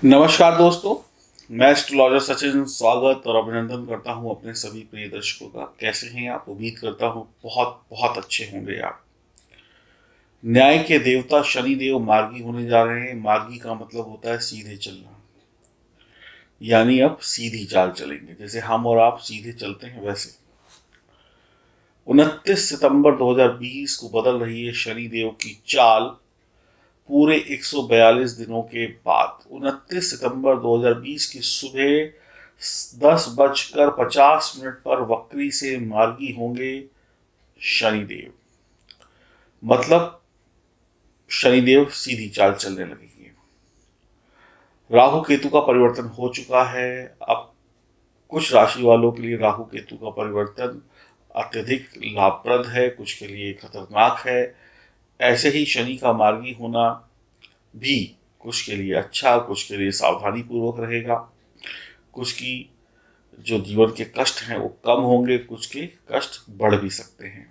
नमस्कार दोस्तों, मैं एस्ट्रोलॉजर सचिन स्वागत और अभिनंदन करता हूं अपने सभी प्रिय दर्शकों का। कैसे हैं आप? उम्मीद करता हूं बहुत बहुत अच्छे होंगे आप। न्याय के देवता शनि देव मार्गी होने जा रहे हैं। मार्गी का मतलब होता है सीधे चलना, यानी अब सीधी चाल चलेंगे। जैसे हम और आप सीधे चलते हैं वैसे 29 सितंबर 2020 को बदल रही है शनि देव की चाल। पूरे 142 दिनों के बाद 29 सितंबर 2020 की सुबह 10:50 पर वक्री से मार्गी होंगे शनिदेव। मतलब शनिदेव सीधी चाल चलने लगेंगे। राहु केतु का परिवर्तन हो चुका है। अब कुछ राशि वालों के लिए राहु केतु का परिवर्तन अत्यधिक लाभप्रद है, कुछ के लिए खतरनाक है। ऐसे ही शनि का मार्गी होना भी कुछ के लिए अच्छा, कुछ के लिए सावधानी पूर्वक रहेगा। कुछ की जो जीवन के कष्ट हैं वो कम होंगे, कुछ के कष्ट बढ़ भी सकते हैं।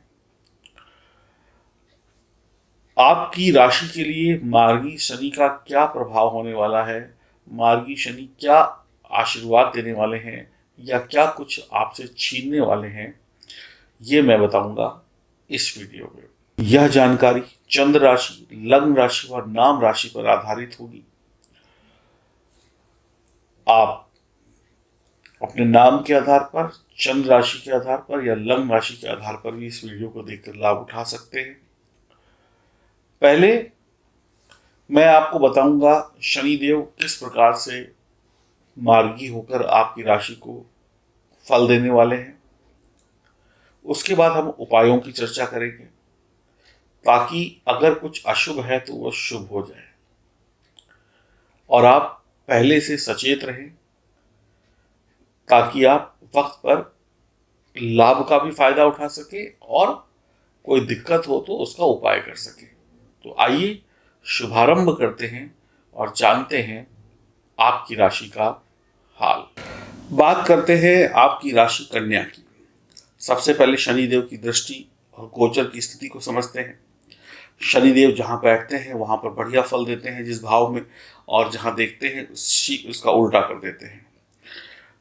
आपकी राशि के लिए मार्गी शनि का क्या प्रभाव होने वाला है, मार्गी शनि क्या आशीर्वाद देने वाले हैं या क्या कुछ आपसे छीनने वाले हैं, ये मैं बताऊंगा इस वीडियो में। यह जानकारी चंद्र राशि, लग्न राशि और नाम राशि पर आधारित होगी। आप अपने नाम के आधार पर, चंद्र राशि के आधार पर या लग्न राशि के आधार पर भी इस वीडियो को देखकर लाभ उठा सकते हैं। पहले मैं आपको बताऊंगा शनिदेव किस प्रकार से मार्गी होकर आपकी राशि को फल देने वाले हैं। उसके बाद हम उपायों की चर्चा करेंगे ताकि अगर कुछ अशुभ है तो वह शुभ हो जाए और आप पहले से सचेत रहें ताकि आप वक्त पर लाभ का भी फायदा उठा सके और कोई दिक्कत हो तो उसका उपाय कर सके। तो आइए शुभारंभ करते हैं और जानते हैं आपकी राशि का हाल। बात करते हैं आपकी राशि कन्या की। सबसे पहले शनिदेव की दृष्टि और गोचर की स्थिति को समझते हैं। शनिदेव जहां बैठते हैं वहां पर बढ़िया फल देते हैं जिस भाव में, और जहां देखते हैं उसका उल्टा कर देते हैं।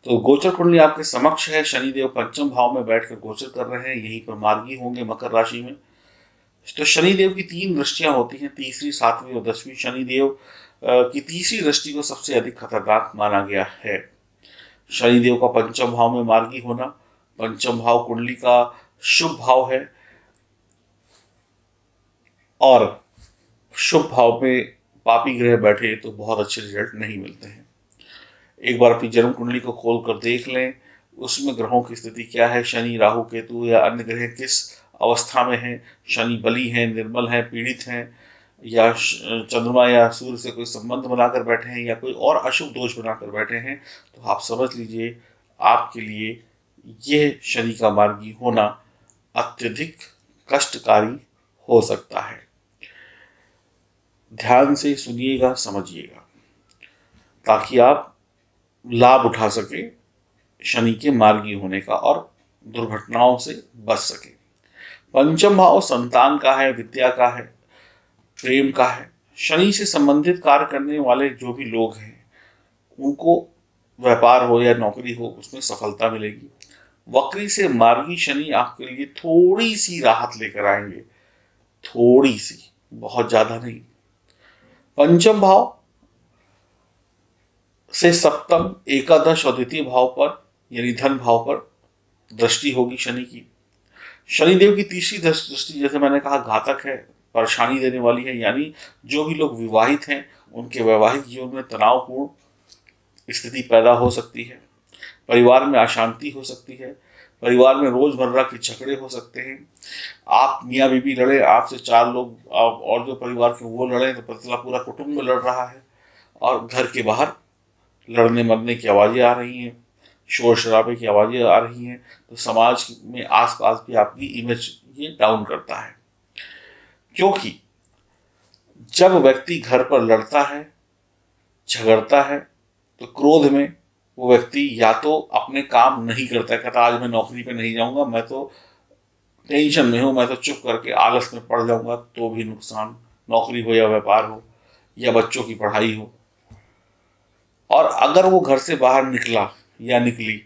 तो गोचर कुंडली आपके समक्ष है। शनिदेव पंचम भाव में बैठकर गोचर कर रहे हैं, यहीं पर मार्गी होंगे मकर राशि में। तो शनिदेव की 3 दृष्टियां होती हैं, तीसरी, 7वीं और 10वीं। शनिदेव की तीसरी दृष्टि को सबसे अधिक खतरनाक माना गया है। शनिदेव का पंचम भाव में मार्गी होना, पंचम भाव कुंडली का शुभ भाव है और शुभ भाव में पापी ग्रह बैठे तो बहुत अच्छे रिजल्ट नहीं मिलते हैं। एक बार अपनी जन्म कुंडली को खोल कर देख लें, उसमें ग्रहों की स्थिति क्या है, शनि, राहु, केतु या अन्य ग्रह किस अवस्था में है, शनि बली है, निर्मल है, पीड़ित हैं, या चंद्रमा या सूर्य से कोई संबंध बनाकर बैठे हैं या कोई और अशुभ दोष बनाकर बैठे हैं, तो आप समझ लीजिए आपके लिए यह शनि का मार्गी होना अत्यधिक कष्टकारी हो सकता है। ध्यान से सुनिएगा, समझिएगा ताकि आप लाभ उठा सके शनि के मार्गी होने का और दुर्घटनाओं से बच सके। पंचम भाव संतान का है, विद्या का है, प्रेम का है। शनि से संबंधित कार्य करने वाले जो भी लोग हैं उनको व्यापार हो या नौकरी हो उसमें सफलता मिलेगी। वक्री से मार्गी शनि आपके लिए थोड़ी सी राहत लेकर आएंगे, थोड़ी सी, बहुत ज्यादा नहीं। पंचम भाव से सप्तम, एकादश और द्वितीय भाव पर यानी धन भाव पर दृष्टि होगी शनि की। शनिदेव की तीसरी दृष्टि, जैसे मैंने कहा, घातक है, परेशानी देने वाली है। यानी जो भी लोग विवाहित हैं उनके वैवाहिक जीवन में तनावपूर्ण स्थिति पैदा हो सकती है, परिवार में अशांति हो सकती है, परिवार में रोजमर्रा के झगड़े हो सकते हैं। आप मियाँ बीवी लड़े, आपसे 4 लोग और जो परिवार के वो लड़े, तो पता चला पूरा कुटुंब लड़ रहा है और घर के बाहर लड़ने मरने की आवाज़ें आ रही हैं, शोर शराबे की आवाज़ें आ रही हैं। तो समाज में आसपास भी आपकी इमेज ये डाउन करता है, क्योंकि जब व्यक्ति घर पर लड़ता है, झगड़ता है, तो क्रोध में वो व्यक्ति या तो अपने काम नहीं करता है, कहता आज मैं नौकरी पे नहीं जाऊंगा, मैं तो टेंशन में हूँ, मैं तो चुप करके आलस में पड़ जाऊंगा, तो भी नुकसान, नौकरी हो या व्यापार हो या बच्चों की पढ़ाई हो। और अगर वो घर से बाहर निकला या निकली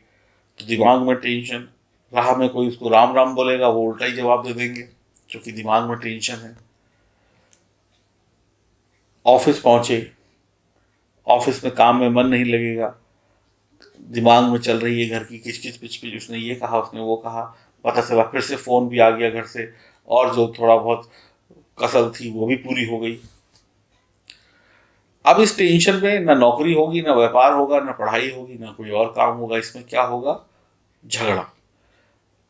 तो दिमाग में टेंशन, राह में कोई उसको राम राम बोलेगा वो उल्टा ही जवाब दे देंगे क्योंकि दिमाग में टेंशन है। ऑफिस पहुंचे, ऑफिस में काम में मन नहीं लगेगा, दिमाग में चल रही है घर की किचकिच पिचपिच, उसने ये कहा उसने वो कहा, पता चला फिर से फोन भी आ गया घर से, और जो थोड़ा बहुत कसर थी वो भी पूरी हो गई। अब इस टेंशन में ना नौकरी होगी, ना व्यापार होगा, ना पढ़ाई होगी, ना कोई और काम होगा, इसमें क्या होगा? झगड़ा।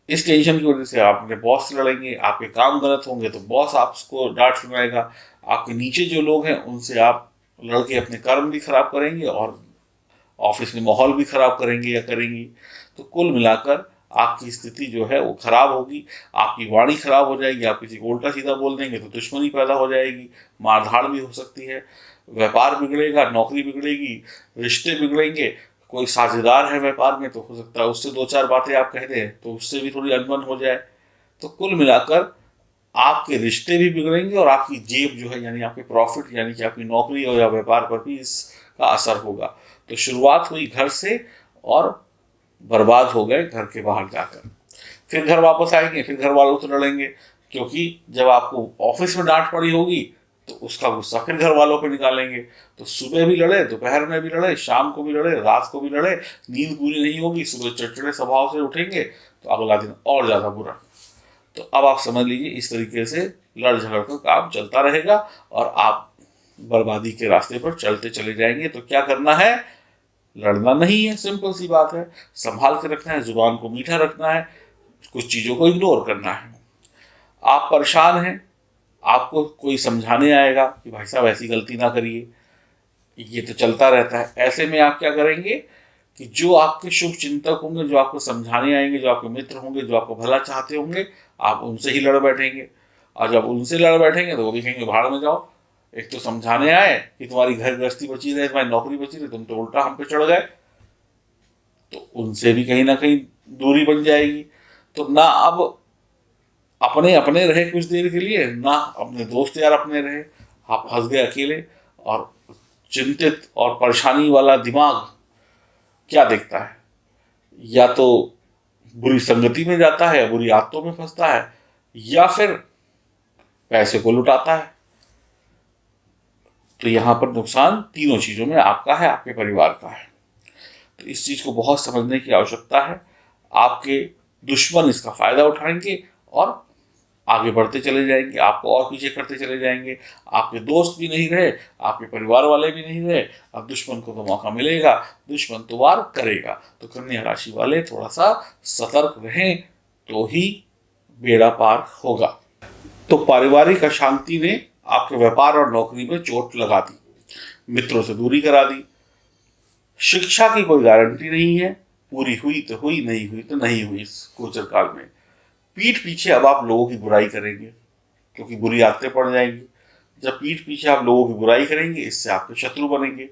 इस टेंशन की वजह से आप अपने बॉस से लड़ेंगे, आपके काम गलत होंगे तो बॉस आपको डांट सुनाएगा, आपके नीचे जो लोग हैं उनसे आप लड़के अपने कर्म भी खराब करेंगे और ऑफिस में माहौल भी खराब करेंगे या करेंगी। तो कुल मिलाकर आपकी स्थिति जो है वो खराब होगी, आपकी वाणी खराब हो जाएगी, आप किसी को उल्टा सीधा बोल देंगे तो दुश्मनी पैदा हो जाएगी, मारधाड़ भी हो सकती है, व्यापार बिगड़ेगा, नौकरी बिगड़ेगी, रिश्ते बिगड़ेंगे। कोई साझेदार है व्यापार में तो हो सकता है उससे दो चार बातें आप कह दें तो उससे भी थोड़ी अनबन हो जाए। तो कुल मिलाकर आपके रिश्ते भी बिगड़ेंगे और आपकी जेब जो है यानी आपके प्रॉफिट यानी कि आपकी नौकरी और या व्यापार पर भी इसका असर होगा। तो शुरुआत हुई घर से और बर्बाद हो गए घर के बाहर जाकर। फिर घर वापस आएंगे, फिर घर वालों से लड़ेंगे क्योंकि जब आपको ऑफिस में डांट पड़ी होगी तो उसका गुस्सा फिर घर वालों पे निकालेंगे। तो सुबह भी लड़े, दोपहर में भी लड़े, शाम को भी लड़े, रात को भी लड़े, नींद पूरी नहीं होगी, सुबह चिड़चिड़े स्वभाव से उठेंगे तो अगला दिन और ज्यादा बुरा। तो अब आप समझ लीजिए इस तरीके से लड़ झगड़ कर काम चलता रहेगा और आप बर्बादी के रास्ते पर चलते चले जाएंगे। तो क्या करना है? लड़ना नहीं है, सिंपल सी बात है, संभाल के रखना है, जुबान को मीठा रखना है, कुछ चीजों को इग्नोर करना है। आप परेशान हैं, आपको कोई समझाने आएगा कि भाई साहब ऐसी गलती ना करिए, ये तो चलता रहता है। ऐसे में आप क्या करेंगे कि जो आपके शुभ चिंतक होंगे, जो आपको समझाने आएंगे, जो आपके मित्र होंगे, जो आपको भला चाहते होंगे, आप उनसे ही लड़ बैठेंगे। और जब उनसे लड़ बैठेंगे तो वो भी कहेंगे भाड़ में जाओ, एक तो समझाने आए कि तुम्हारी घर गृहस्थी बची रहे, तुम्हारी नौकरी बची रहे, तुम तो उल्टा हम पे चढ़ गए। तो उनसे भी कहीं ना कहीं दूरी बन जाएगी। तो ना अब अपने अपने रहे कुछ देर के लिए, ना अपने दोस्त यार अपने रहे, आप फंस गए अकेले। और चिंतित और परेशानी वाला दिमाग क्या देखता है? या तो बुरी संगति में जाता है, बुरी आदतों में फंसता है, या फिर पैसे को लुटाता है। तो यहां पर नुकसान तीनों चीजों में आपका है, आपके परिवार का है। तो इस चीज को बहुत समझने की आवश्यकता है। आपके दुश्मन इसका फायदा उठाएंगे और आगे बढ़ते चले जाएंगे, आपको और पीछे करते चले जाएंगे। आपके दोस्त भी नहीं रहे, आपके परिवार वाले भी नहीं रहे, अब दुश्मन को तो मौका मिलेगा, दुश्मन तो वार करेगा। तो कन्या राशि वाले थोड़ा सा सतर्क रहें तो ही बेड़ा पार होगा। तो पारिवारिक अशांति ने आपके व्यापार और नौकरी में चोट लगा दी, मित्रों से दूरी करा दी, शिक्षा की कोई गारंटी नहीं है, पूरी हुई तो हुई, नहीं हुई तो नहीं हुई इस गोचर काल में। पीठ पीछे अब आप लोगों की बुराई करेंगे क्योंकि बुरी आदतें पड़ जाएंगी। जब पीठ पीछे आप लोगों की बुराई करेंगे इससे आपके शत्रु बनेंगे।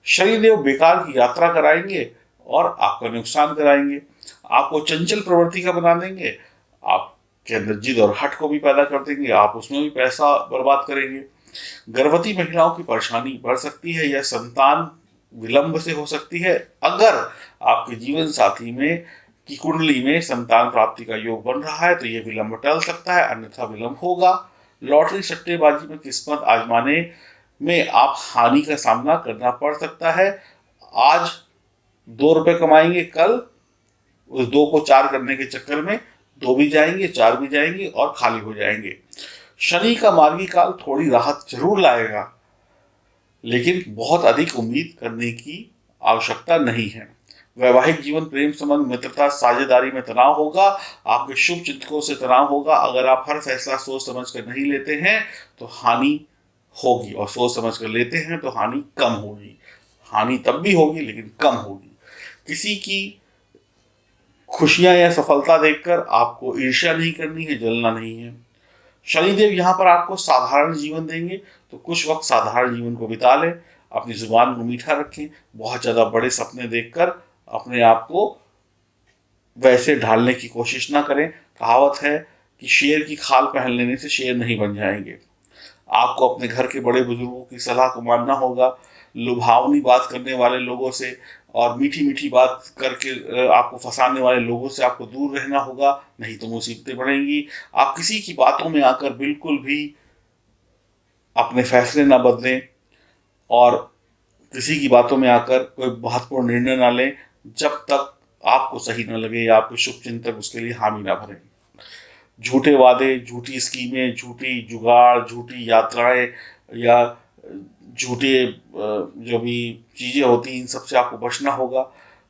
शनिदेव बेकार की यात्रा कराएंगे और आपका नुकसान कराएंगे, आपको चंचल प्रवृत्ति का बना देंगे, आपके अंदर जिद और हट को भी पैदा कर देंगे, आप उसमें भी पैसा बर्बाद करेंगे। गर्भवती महिलाओं की परेशानी बढ़ सकती है या संतान विलंब से हो सकती है। अगर आपके जीवन साथी में की कुंडली में संतान प्राप्ति का योग बन रहा है तो यह विलंब टल सकता है, अन्यथा विलंब होगा। लॉटरी सट्टेबाजी में किस्मत आजमाने में आप हानि का सामना करना पड़ सकता है। आज 2 रुपए कमाएंगे, कल उस 2 को 4 करने के चक्कर में 2 भी जाएंगे, 4 भी जाएंगे और खाली हो जाएंगे। शनि का मार्गी काल थोड़ी राहत जरूर लाएगा लेकिन बहुत अधिक उम्मीद करने की आवश्यकता नहीं है। वैवाहिक जीवन, प्रेम संबंध, मित्रता, साझेदारी में तनाव होगा, आपके शुभ चिंतकों से तनाव होगा। अगर आप हर फैसला सोच समझ कर नहीं लेते हैं तो हानि होगी, और सोच समझ कर लेते हैं तो हानि कम होगी। हानि तब भी होगी लेकिन कम होगी। किसी की खुशियां या सफलता देखकर आपको ईर्ष्या नहीं करनी है, जलना नहीं है। शनिदेव यहाँ पर आपको साधारण जीवन देंगे तो कुछ वक्त साधारण जीवन को बिता लें, अपनी जुबान को मीठा रखें, बहुत ज़्यादा बड़े सपने देखकर अपने आप को वैसे ढालने की कोशिश ना करें। कहावत है कि शेर की खाल पहन लेने से शेर नहीं बन जाएंगे। आपको अपने घर के बड़े बुजुर्गों की सलाह को मानना होगा, लुभावनी बात करने वाले लोगों से और मीठी मीठी बात करके आपको फंसाने वाले लोगों से आपको दूर रहना होगा, नहीं तो मुसीबतें बढ़ेंगी। आप किसी की बातों में आकर बिल्कुल भी अपने फैसले ना बदलें और किसी की बातों में आकर कोई महत्वपूर्ण निर्णय ना लें जब तक आपको सही न लगे या आपके शुभचिंतक उसके लिए हामी ना भरें। झूठे वादे, झूठी स्कीमें, झूठी जुगाड़, झूठी यात्राएं या झूठे जो भी चीज़ें होती हैं इन सब से आपको बचना होगा।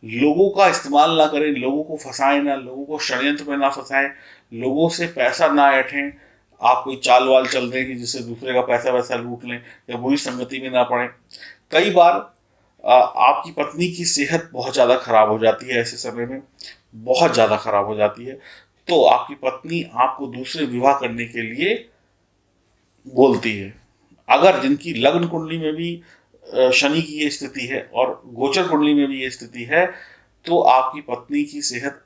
लोगों का इस्तेमाल ना करें, लोगों को फंसाएं ना, लोगों को षड्यंत्र में ना फंसाएं, लोगों से पैसा ना ऐंठें। आप कोई चाल वाल चल रहे हैं कि जिससे दूसरे का पैसा वैसा लूट लें या बुरी संगति में ना पड़ें। कई बार आपकी पत्नी की सेहत बहुत ज़्यादा खराब हो जाती है, ऐसे समय में बहुत ज़्यादा खराब हो जाती है, तो आपकी पत्नी आपको दूसरे विवाह करने के लिए बोलती है। अगर जिनकी लग्न कुंडली में भी शनि की ये स्थिति है और गोचर कुंडली में भी ये स्थिति है, तो आपकी पत्नी की सेहत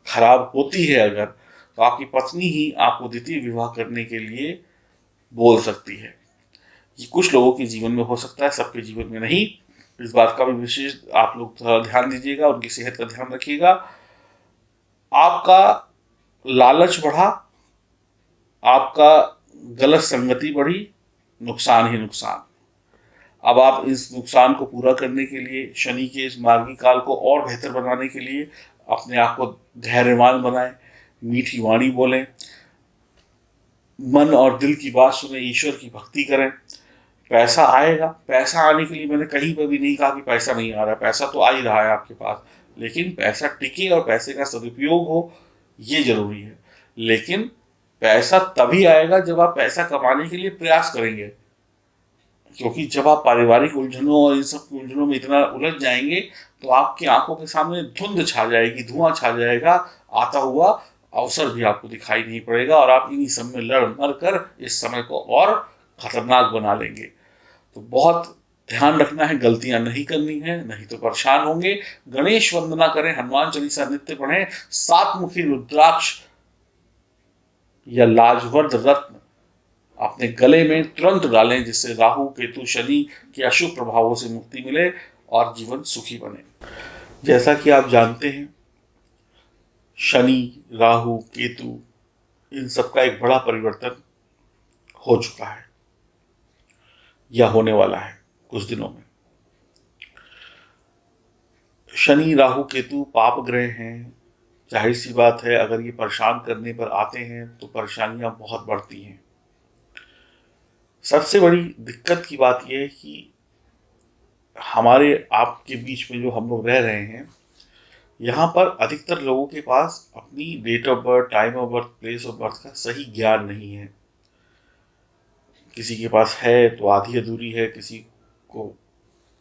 खराब होती है अगर, तो आपकी पत्नी ही आपको द्वितीय विवाह करने के लिए बोल सकती है। ये कुछ लोगों के जीवन में हो सकता है, सबके जीवन में नहीं। इस बात का भी विशेष आप लोग थोड़ा ध्यान दीजिएगा, उनकी सेहत का ध्यान रखिएगा। आपका लालच बढ़ा, आपका गलत संगति बढ़ी, नुकसान ही नुकसान। अब आप इस नुकसान को पूरा करने के लिए, शनि के इस मार्गी काल को और बेहतर बनाने के लिए अपने आप को धैर्यवान बनाएं, मीठी वाणी बोलें, मन और दिल की बात सुने, ईश्वर की भक्ति करें। पैसा आएगा, पैसा आने के लिए मैंने कहीं पर भी नहीं कहा कि पैसा नहीं आ रहा है, पैसा तो आ ही रहा है आपके पास, लेकिन पैसा टिके और पैसे का सदुपयोग हो, ये जरूरी है। लेकिन पैसा तभी आएगा जब आप पैसा कमाने के लिए प्रयास करेंगे, क्योंकि जब आप पारिवारिक उलझनों और इन सब उलझनों में इतना उलझ जाएंगे तो आपकी आंखों के सामने धुंध छा जाएगी, धुआं छा जाएगा, आता हुआ अवसर भी आपको दिखाई नहीं पड़ेगा और आप इन्हीं सब में लड़ मर कर इस समय को और खतरनाक बना लेंगे। तो बहुत ध्यान रखना है, गलतियां नहीं करनी है, नहीं तो परेशान होंगे। गणेश वंदना करें, हनुमान चालीसा नित्य पढ़ें, सात मुखी रुद्राक्ष या लाजवर्द रत्न अपने गले में तुरंत डालें, जिससे राहु केतु शनि के अशुभ प्रभावों से मुक्ति मिले और जीवन सुखी बने। जैसा कि आप जानते हैं, शनि, राहु, केतु इन सब का एक बड़ा परिवर्तन हो चुका है या होने वाला है कुछ दिनों में। शनि, राहु, केतु पाप ग्रह हैं। जाहिर सी बात है, अगर ये परेशान करने पर आते हैं तो परेशानियां बहुत बढ़ती हैं। सबसे बड़ी दिक्कत की बात यह है कि हमारे आपके बीच में जो हम लोग रह रहे हैं, यहाँ पर अधिकतर लोगों के पास अपनी date of birth, time of birth, place of birth का सही ज्ञान नहीं है। किसी के पास है तो आधी अधूरी है, किसी को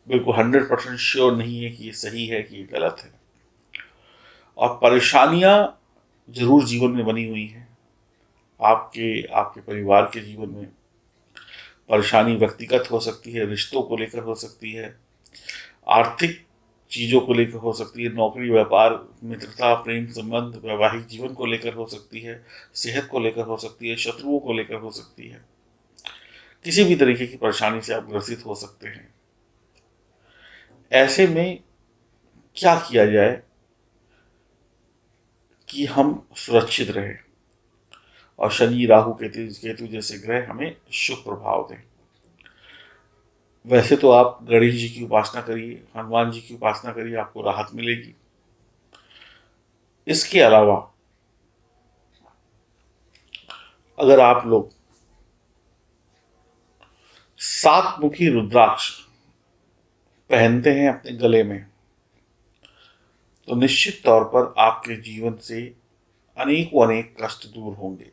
बिल्कुल 100% श्योर नहीं है कि ये सही है कि ये गलत है। और परेशानियां जरूर जीवन में बनी हुई हैं। आपके आपके परिवार के जीवन में परेशानी व्यक्तिगत हो सकती है, रिश्तों को लेकर हो सकती है, आर्थिक चीज़ों को लेकर हो सकती है, नौकरी, व्यापार, मित्रता, प्रेम संबंध, वैवाहिक जीवन को लेकर हो सकती है, सेहत को लेकर हो सकती है, शत्रुओं को लेकर हो सकती है। किसी भी तरीके की परेशानी से आप ग्रसित हो सकते हैं। ऐसे में क्या किया जाए कि हम सुरक्षित रहें और शनि, राहु, केतु जैसे ग्रह हमें शुभ प्रभाव दें? वैसे तो आप गणेश जी की उपासना करिए, हनुमान जी की उपासना करिए, आपको राहत मिलेगी। इसके अलावा अगर आप लोग सात मुखी रुद्राक्ष पहनते हैं अपने गले में, तो निश्चित तौर पर आपके जीवन से अनेकों अनेक कष्ट दूर होंगे।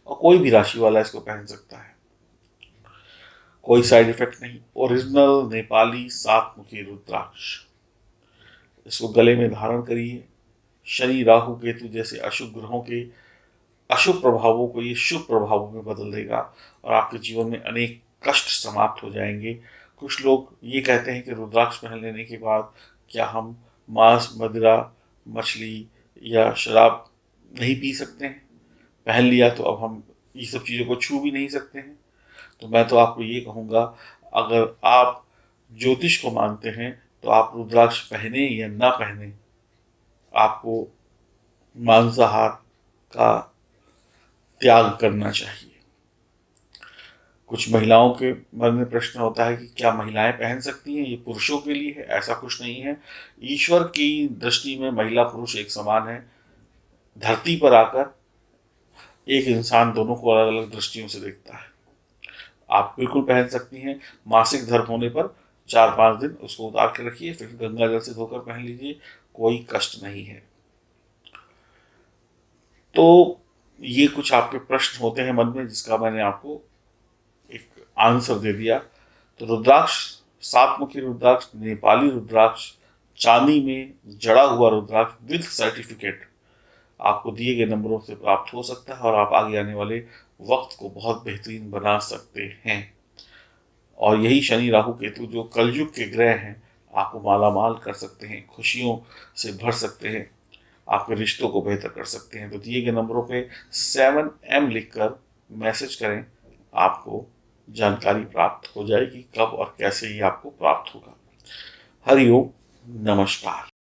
और कोई भी राशि वाला इसको पहन सकता है, कोई साइड इफेक्ट नहीं। ओरिजिनल नेपाली सात मुखी रुद्राक्ष, इसको गले में धारण करिए। शनि, राहु, केतु जैसे अशुभ ग्रहों के अशुभ प्रभावों को ये शुभ प्रभावों में बदल देगा और आपके जीवन में अनेक कष्ट समाप्त हो जाएंगे। कुछ लोग ये कहते हैं कि रुद्राक्ष पहन लेने के बाद क्या हम मांस, मदिरा, मछली या शराब नहीं पी सकते हैं? पहन लिया तो अब हम ये सब चीज़ों को छू भी नहीं सकते हैं? तो मैं तो आपको ये कहूँगा, अगर आप ज्योतिष को मानते हैं तो आप रुद्राक्ष पहने या ना पहने, आपको मांसाहार का त्याग करना चाहिए। कुछ महिलाओं के मन में प्रश्न होता है कि क्या महिलाएं पहन सकती हैं, ये पुरुषों के लिए है? ऐसा कुछ नहीं है। ईश्वर की दृष्टि में महिला पुरुष एक समान है। धरती पर आकर एक इंसान दोनों को अलग अलग दृष्टियों से देखता है। आप बिल्कुल पहन सकती हैं। मासिक धर्म होने पर 4-5 दिन उसको उतार के रखिए, फिर गंगा जल से धोकर पहन लीजिए, कोई कष्ट नहीं है। तो ये कुछ आपके प्रश्न होते हैं मन में, जिसका मैंने आपको एक आंसर दे दिया। तो रुद्राक्ष, 7 मुखी रुद्राक्ष, नेपाली रुद्राक्ष, चांदी में जड़ा हुआ रुद्राक्ष विद सर्टिफिकेट आपको दिए गए नंबरों से प्राप्त हो सकता है, और आप आगे आने वाले वक्त को बहुत बेहतरीन बना सकते हैं। और यही शनि राहु केतु जो कलयुग के ग्रह हैं, आपको माला माल कर सकते हैं, खुशियों से भर सकते हैं, आपके रिश्तों को बेहतर कर सकते हैं। तो दिए गए नंबरों पे 7M लिखकर मैसेज करें, आपको जानकारी प्राप्त हो जाएगी कब और कैसे ही आपको प्राप्त होगा। हरिओम, नमस्कार।